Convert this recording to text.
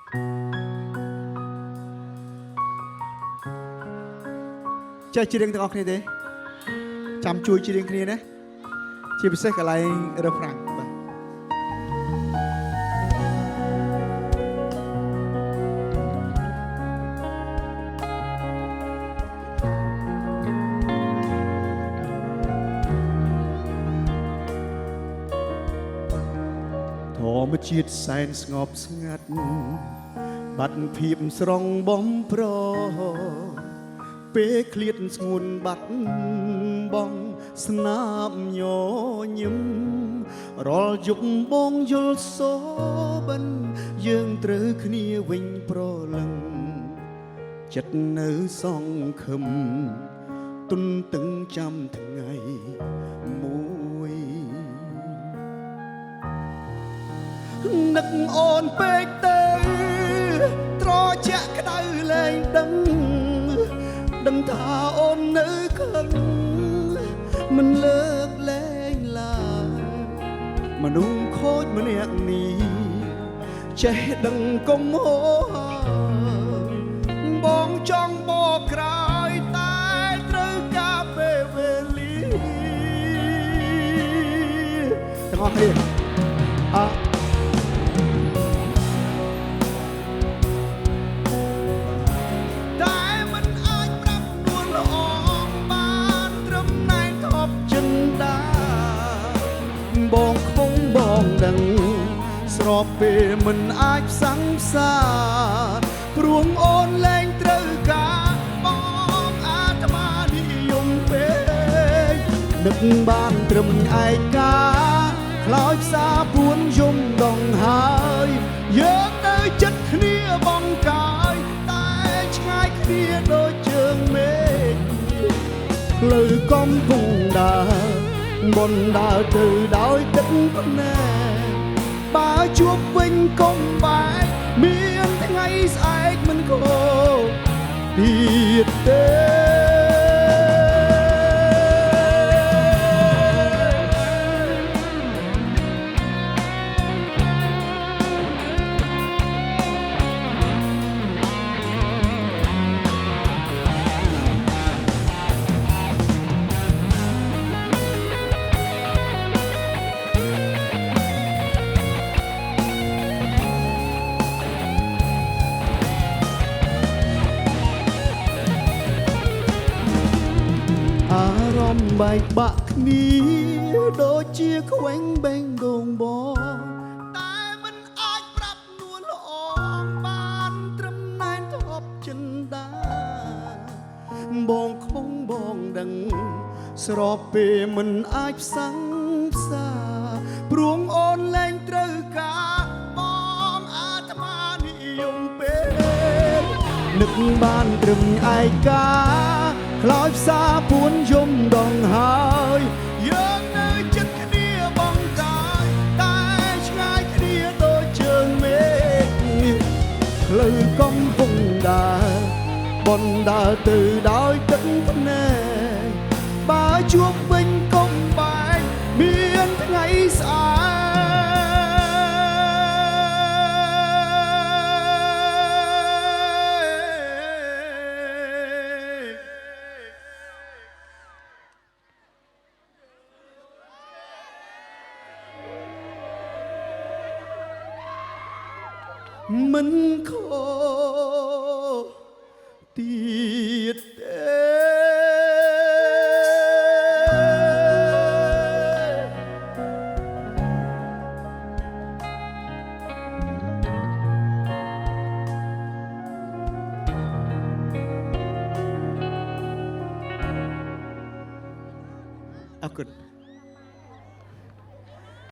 ចេះច្រៀងទាំងអស់គ្នាទេចាំជួយច្រៀងគ្នាណាជាពិសេសកន្លែងរ៉ឺហ្វ្រាំងបាទធម្មជាតិសែនស្ងប់ស្ងាត់បាត់ភាពស្រងបំប្រពេលឃ្លាតស្ងួនបាត់បងស្នាមញញឹមរាល់យប់បងយល់សូបិនយើងត្រូវគ្នាវិញប្រលឹងចិត្តនៅសង្ឃឹមទុនតឹងចាំថ្ងៃមួយនឹកអូនពេកទៅត្រជាក់ក្តៅលែងដឹងថាអូននៅខឹងមិនលើកលែងឡើយមនុស្សខូចម្នាក់នេះចេះដឹងកុំហោបងចង់បកក្រោយតែត្រូវការពេលវេលាទាំងអស់គ្នាបងខ្ពងបងដឹងស្របពេលមិនអាចសង្សារព្រោះអូនលែងត្រូវការបងអាត្មានិយមពេកនឹកបានត្រឹមឯកាខ្លោចផ្សាពួនយំដងហើយយើងនៅចិត្តគ្នាបងកាយតែឆ្ងាយគ្នាដូចជើងមេឃផ្លូវកំពុងដើរបនដើរទៅដោយទឹកភ្នែកបើជួបវិញកុំបែកមានថ្ងៃស្អែកមិនខកទៀតទេអារម្មណ៍បែកបាក់គ្នាដូចជាខ្វែងបេងដូងបងតែមិនអាចប្រាប់នួនល្អបានត្រឹមណែនធប់ចិនដាបងខ្ពងបងដឹងស្របពេលមិនអាចផ្សង្ផ្សាព្រោះអូនលែងត្រូវការបងអាត្មានិយមពេលនឹកបានត្រឹមឯកាខ្លោចផ្សាពួនយំដងហើយយើងនៅចិត្តគ្នាបងកាយតែឆ្ងាយគ្នាដូចជើងមេឃផ្លូវកំពុងដើរបនដើរទៅដោយទឹកភ្នែកបើជួបវិញកុំបែកមានថ្ងៃស្អែកមិនខកទៀតទេអរគុណ